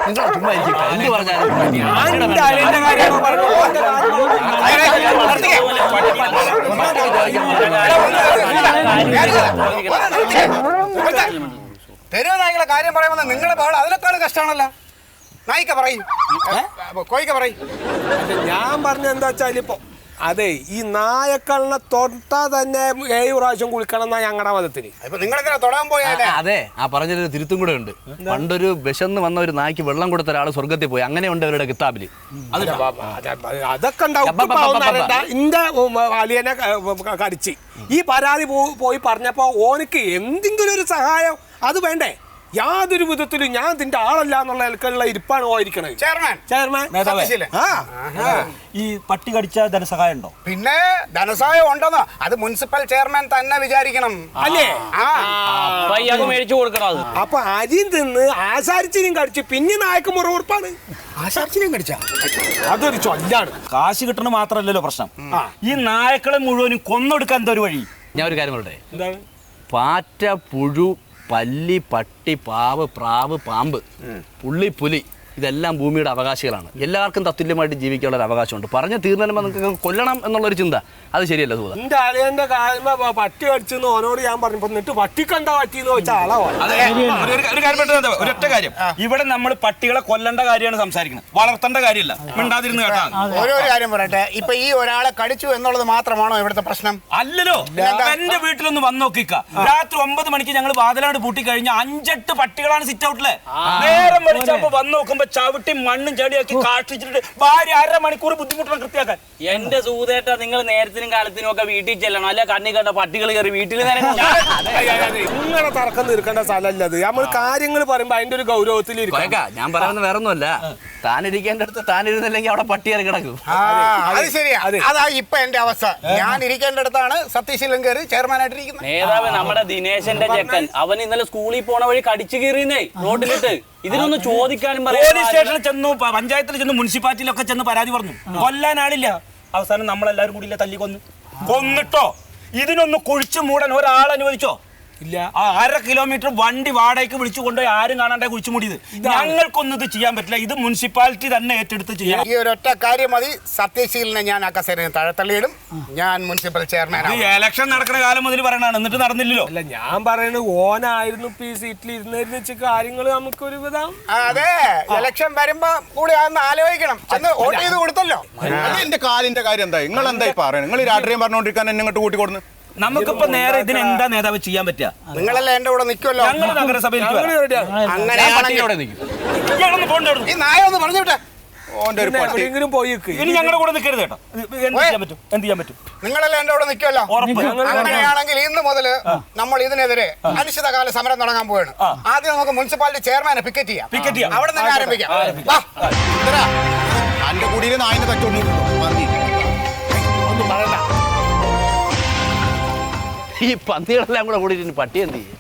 നിങ്ങൾ ചുമ്മാ എന്ത് പറഞ്ഞാലും തെരുവ് നായ്ക്കളെ കാര്യം പറയുമ്പോൾ നിങ്ങളുടെ ബഹളം അതിനേക്കാളും കഷ്ടമാണല്ലോ. നായിക്ക പറയും, കോയിക്ക പറയും. ഞാൻ പറഞ്ഞ എന്താ വെച്ചാൽ ഇപ്പൊ അതെ ഈ നായക്കളിനെ തൊട്ടാ തന്നെ 7 പ്രാവശ്യം കുളിക്കണം എന്നാ ഞങ്ങളുടെ മതത്തിന്. നിങ്ങളെന്തിനാ തൊടാൻ പോയാലേ? അതെ, ആ പറഞ്ഞൊരു തിരുത്തും കൂടെ ഉണ്ട്. പണ്ടൊരു വിശന്ന് വന്ന ഒരു നായ്ക്ക് വെള്ളം കൊടുത്ത ഒരാൾ സ്വർഗത്തിൽ പോയി, അങ്ങനെ ഉണ്ട് അവരുടെ കിതാബില്. അതൊക്കെ ഇന്റെ അലിയനെ കടിച്ച് ഈ പരാതി പോയി പറഞ്ഞപ്പോ ഓനക്ക് എന്തെങ്കിലും ഒരു സഹായം അത് വേണ്ടേ? യാതൊരു വിധത്തിലും ഞാൻ ഇതിന്റെ ആളല്ല എന്നുള്ള നിലക്കുള്ള ഇരിപ്പാണ് പോയിരിക്കണത്. ചെയർമാൻ ഈ പട്ടി കടിച്ച ധനസഹായം ഉണ്ടോ? പിന്നെ ധനസഹായം ഉണ്ടെന്നോ അത് മുനിസിപ്പൽ ചെയർമാൻ തന്നെ വിചാരിക്കണം അല്ലേ? മേടിച്ചു കൊടുക്കണം. അപ്പൊ അരിയും തിന്ന് ആശാരിച്ചിനും കടിച്ച് പിന്നെ നായക്ക് മുറിവുറപ്പാണ്. ആശാരിച്ചിനെയും കടിച്ച അതൊരു ചൊല്ലാണ്. കാശ് കിട്ടണ മാത്രല്ലല്ലോ പ്രശ്നം, ഈ നായക്കളെ മുഴുവനും കൊന്നൊടുക്കാൻ എന്തൊരു വഴി? ഞാൻ ഒരു കാര്യം പറയട്ടെ. എന്താണ്? പാറ്റ, പുഴു, പല്ലി, പട്ടി, പാവ്, പ്രാവ്, പാമ്പ്, പുള്ളി, പുലി ഇതെല്ലാം ഭൂമിയുടെ അവകാശികളാണ്. എല്ലാവർക്കും തത്തുല്യമായിട്ട് ജീവിക്കാനുള്ള ഒരു അവകാശമുണ്ട്. പറഞ്ഞ തീർന്നപ്പോൾ നിങ്ങൾക്ക് കൊല്ലണം എന്നുള്ളൊരു ചിന്ത അത് ശരിയല്ല. സുഹൃത്ത്, എന്റെ അളിയന്റെ കാര്യം പട്ടി കടിച്ചെന്ന് ഓനോട് ഞാൻ പറഞ്ഞപ്പോ എന്നിട്ട് പട്ടിക്കണ്ട പറ്റിന്ന് വെച്ചാൽ ഒരൊറ്റ കാര്യം, ഇവിടെ നമ്മൾ പട്ടികളെ കൊല്ലേണ്ട കാര്യമാണ് സംസാരിക്കുന്നത്, വളർത്തേണ്ട കാര്യമല്ല. മിണ്ടാതിരുന്ന് കേട്ടാ ഓരോ കാര്യം പറയട്ടെ. ഇപ്പൊ ഈ ഒരാളെ കടിച്ചു എന്നുള്ളത് മാത്രമാണോ ഇവിടുത്തെ പ്രശ്നം? അല്ലല്ലോ, എന്റെ വീട്ടിലൊന്ന് വന്ന് നോക്കിക്ക. രാത്രി 9 മണിക്ക് ഞങ്ങൾ വാതിലാണ്ട് പൂട്ടി കഴിഞ്ഞ 5-8 പട്ടികളാണ് സിറ്റ് ഔട്ടിലെ. നേരം വിളിച്ചപ്പോ വന്ന് നോക്കുമ്പോ ചവിട്ടി മണ്ണും ചടിയാക്കി കാഷ്ടിച്ചിട്ട് ഭാര്യ 1/2 മണിക്കൂർ ബുദ്ധിമുട്ടണം കൃത്യാക്കാൻ. എന്റെ സൂതേട്ട, നിങ്ങൾ നേരത്തിനും കാലത്തിനും ഒക്കെ വീട്ടിൽ ചെല്ലണം, അല്ലെ കണ്ണി കണ്ട പട്ടികൾ കയറി വീട്ടിൽ ഇങ്ങനെ തർക്കം തീർക്കേണ്ട സ്ഥലമല്ലത്. നമ്മൾ കാര്യങ്ങൾ പറയുമ്പോ അതിന്റെ ഒരു ഗൗരവത്തിൽ ഞാൻ പറയുന്നത് വേറൊന്നുമല്ല, താനിരിക്കേണ്ട അടുത്ത് താനിരുന്നില്ലെങ്കിൽ അവിടെ പട്ടിയേറി കിടക്കും. അത് ശരിയാ. അതാ ഇപ്പൊ എന്റെ അവസ്ഥ. ഞാൻ ഇരിക്കേണ്ടടുത്താണ് സതീശീലൻ കയറി ചെയർമാനായിട്ടിരിക്കുന്നത്. നേതാവ് നമ്മുടെ ദിനേശന്റെ ചെക്കൻ, അവൻ ഇന്നലെ സ്കൂളിൽ പോണ വഴി കടിച്ചു കീറിയുന്നേ റോഡിലിട്ട്. ഇതിനൊന്ന് ചോദിക്കാനും പോലീസ് സ്റ്റേഷനിൽ ചെന്നു, പഞ്ചായത്തിൽ ചെന്നു, മുനിസിപ്പാലിറ്റിയിലൊക്കെ ചെന്ന് പരാതി പറഞ്ഞു. കൊല്ലാൻ ആളില്ല. അവസാനം നമ്മളെല്ലാവരും കൂടി തല്ലി കൊന്നിട്ടോ. ഇതിനൊന്ന് കുഴിച്ചു മൂടാൻ ഒരാൾ അനുവദിച്ചോ? ഇല്ല. 1/2 കിലോമീറ്റർ വണ്ടി വാടകയ്ക്ക് വിളിച്ചു കൊണ്ടുപോയി ആരും കാണാണ്ടെ കുഴിച്ചു മൂടിയത്. ഞങ്ങൾക്കൊന്നും ഇത് ചെയ്യാൻ പറ്റില്ല. ഇത് മുനിസിപ്പാലിറ്റി തന്നെ ഏറ്റെടുത്ത് ചെയ്യാം. ഈ ഒരൊറ്റ കാര്യം മതി. സത്യശീലനെ ഞാൻ ആ കസേരയിൽ താഴെത്തള്ളിയിടും. ഞാൻ മുനിസിപ്പൽ ചെയർമാൻ. ഇലക്ഷൻ നടക്കുന്ന കാലം മുതൽ പറയണാണ്, എന്നിട്ട് നടന്നില്ലല്ലോ. അല്ല, ഞാൻ പറയുന്നത് ഓനായിരുന്നു ഇപ്പൊ ഈ സീറ്റിൽ ഇരുന്നിരുന്ന വെച്ച കാര്യങ്ങൾ നമുക്കൊരു വിധം. അതെ, ഇലക്ഷൻ വരുമ്പോ കൂടി അതൊന്ന് ആലോചിക്കണം. ചെന്ന് വോട്ട് ചെയ്ത് കൊടുത്തല്ലോ. എന്റെ കാലിന്റെ കാര്യം എന്താ? നിങ്ങൾ എന്തായി പറയുന്നത്? നിങ്ങൾ രാഷ്ട്രീയം പറഞ്ഞുകൊണ്ടിരിക്കാൻ എന്നെ ഇങ്ങോട്ട് കൂട്ടി കൊടുന്നു. നമുക്കിപ്പോ നേരെ ഇതിന് എന്താ നേതാവ് ചെയ്യാൻ പറ്റുക? നിങ്ങളെല്ലാം എന്റെ കൂടെ നിൽക്കുമല്ലോ. ഞങ്ങൾ നഗരസഭയിൽ ഈ നായ ഒന്ന് പറഞ്ഞു വിട്ടെ. എവിടെയെങ്കിലും പോയി ഇനി ഞങ്ങളുടെ കൂടെ നിൽക്കരുത് കേട്ടോ. എന്ത് ചെയ്യാൻ പറ്റും? നിങ്ങളെല്ലാം എന്റെ കൂടെ നിൽക്കുമല്ലോ. അങ്ങനെയാണെങ്കിൽ ഇന്ന് മുതൽ നമ്മൾ ഇതിനെതിരെ അനിശ്ചിതകാല സമരം തുടങ്ങാൻ പോവാണ്. ആദ്യം നമുക്ക് മുനിസിപ്പാലിറ്റി ചെയർമാനെ പിക്കറ്റ് ചെയ്യാം. അവിടെ നിന്ന് ആരംഭിക്കാം. എന്റെ കൂടിയിൽ നായിനെ തച്ചോണ്ട് ഈ പന്നികളെല്ലാം കൂടെ കൂടിയിട്ട് പട്ടി എന്ത് ചെയ്യും?